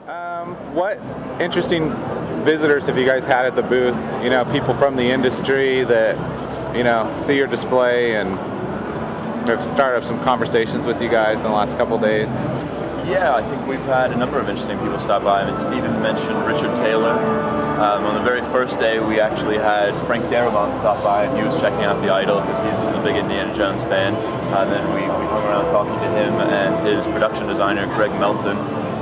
What interesting visitors have you guys had at the booth? You know, people from the industry that, you know, see your display and have started up some conversations with you guys in the last couple of days. Yeah, I think we've had a number of interesting people stop by. I mean, Stephen mentioned Richard Taylor. On the very first day, we actually had Frank Darabont stop by, and he was checking out the Idol because he's a big Indiana Jones fan. And then we hung around talking to him and his production designer, Greg Melton,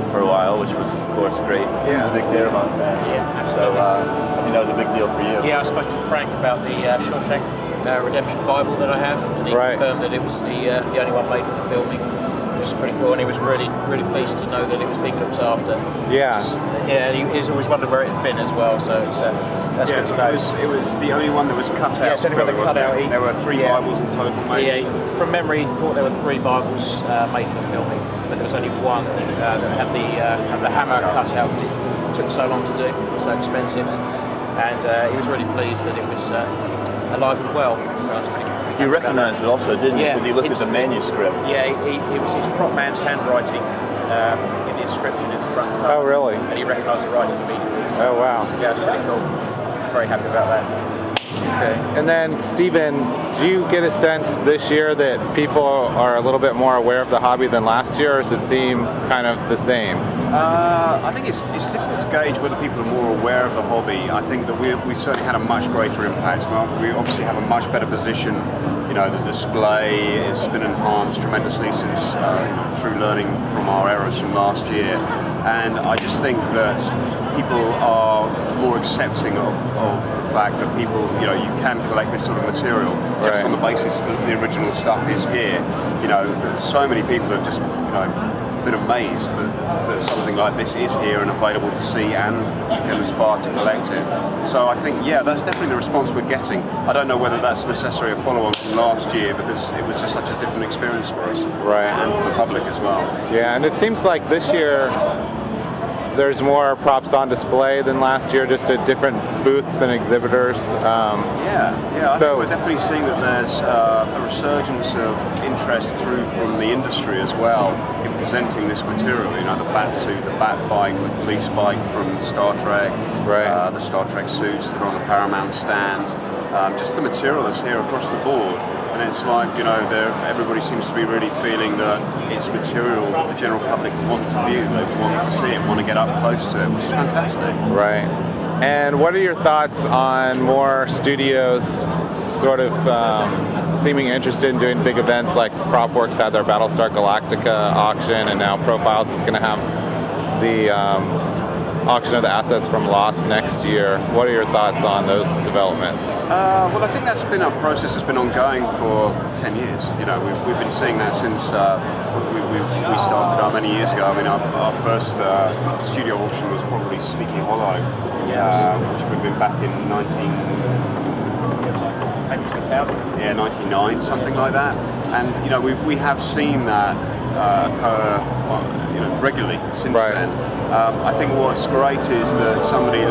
for a while, which was, of course, great. He's a big Darabont fan. Yeah, so I think that was a big deal for you. Yeah, I spoke to Frank about the Shawshank Redemption Bible that I have, and he confirmed that it was the only one made for the filming, which is pretty cool, and he was really pleased to know that it was being looked after. Yeah. He's always wondered where it had been as well, so that's good to know. It was the only one that was cut out. Yeah, it's only one that cut out. There were 3 Bibles in total made. Yeah, from memory, he thought there were 3 Bibles made for the filming, but there was only one that had the hammer cut out because it took so long to do, so expensive, and he was really pleased that it was alive and well. So that's pretty cool. You recognised it also, didn't you? Yeah, because he looked at the manuscript. Yeah, it was his prop man's handwriting in the inscription in the front cover. Oh, really? And he recognised the writing immediately. Oh, wow. Yeah, it's pretty cool. Very happy about that. Okay. And then, Stephen, do you get a sense this year that people are a little bit more aware of the hobby than last year, or does it seem kind of the same? I think it's difficult to gauge whether people are more aware of the hobby. I think that we've certainly had a much greater impact. We obviously have a much better position. You know, the display has been enhanced tremendously since through learning from our errors from last year. And I just think that people are more accepting of the fact that you can collect this sort of material just on the basis that the original stuff is here. You know, so many people have just, been amazed that something like this is here and available to see, and you can aspire to collect it. So I think, that's definitely the response we're getting. I don't know whether that's necessarily a follow-on from last year, because it was just such a different experience for us. And for the public as well. Yeah, and it seems like this year there's more props on display than last year, just at different booths and exhibitors. I think we're definitely seeing that there's a resurgence of interest through from the industry as well in presenting this material. You know, the bat suit, the bat bike, the police bike from Star Trek, the Star Trek suits that are on the Paramount stand, just the material that's here across the board. And it's like, everybody seems to be really feeling that it's material that the general public want to view, they want to see it, want to get up close to it, which is fantastic. Right. And what are your thoughts on more studios sort of seeming interested in doing big events, like PropWorks had their Battlestar Galactica auction, and now Profiles is going to have the auction of the assets from Lost next year. What are your thoughts on those developments? Well, I think that's been a process that's been ongoing for 10 years. You know, we've been seeing that since we started out many years ago. I mean, our first studio auction was probably Sleepy Hollow, which would have been back in 99, something like that. And we have seen that occur regularly since then. I think what's great is that the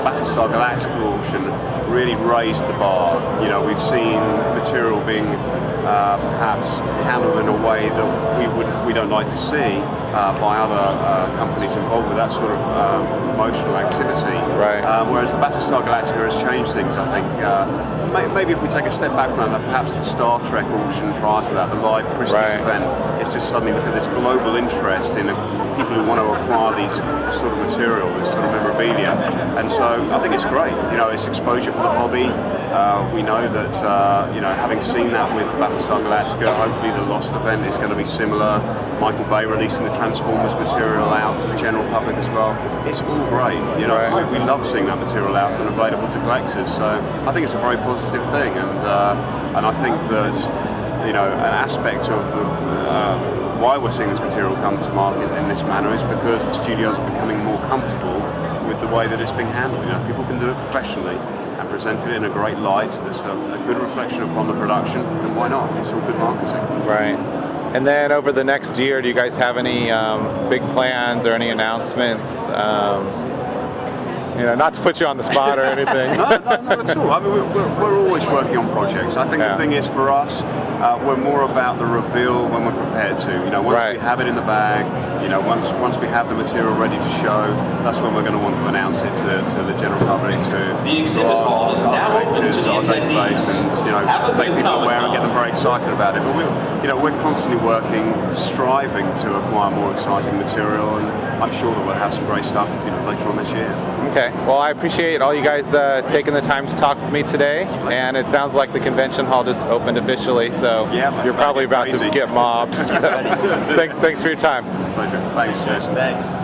Battlestar Galactica auction really raised the bar. We've seen material being perhaps handled in a way that we don't like to see by other companies involved with that sort of promotional activity. Whereas the Battlestar Galactica has changed things, I think. Maybe if we take a step back from that, perhaps the Star Trek auction prior to that, the live Christie's event, it's just suddenly look at this global interest in people who want to acquire this sort of material, this sort of memorabilia. And so I think it's great. It's exposure for the hobby. We know that, having seen that with Battlestar Galactica, hopefully the Lost event is going to be similar. Michael Bay releasing the Transformers material out to the general public as well. It's all great. We love seeing that material out and available to collectors. So I think it's a very positive thing, and I think that an aspect of why we're seeing this material come to market in this manner is because the studios are becoming more comfortable with the way that it's being handled. People can do it professionally and present it in a great light that's a good reflection upon the production, and why not? It's all good marketing. Right. And then over the next year, do you guys have any big plans or any announcements not to put you on the spot or anything. No, not at all. I mean, we're always working on projects. I think the thing is for us, we're more about the reveal when we're prepared to. Once we have it in the bag, once we have the material ready to show, that's when we're going to want to announce it to the general public, The exhibit hall is now open to the our database, attendees. and make people aware and get them very excited about it. But we're constantly working, striving to acquire more exciting material, and I'm sure that we'll have some great stuff later on this year. Okay, well, I appreciate all you guys taking the time to talk with me today, and it sounds like the convention hall just opened officially, so you're probably about to get mobbed. So thanks for your time. Pleasure. Thanks, Jason. Thanks.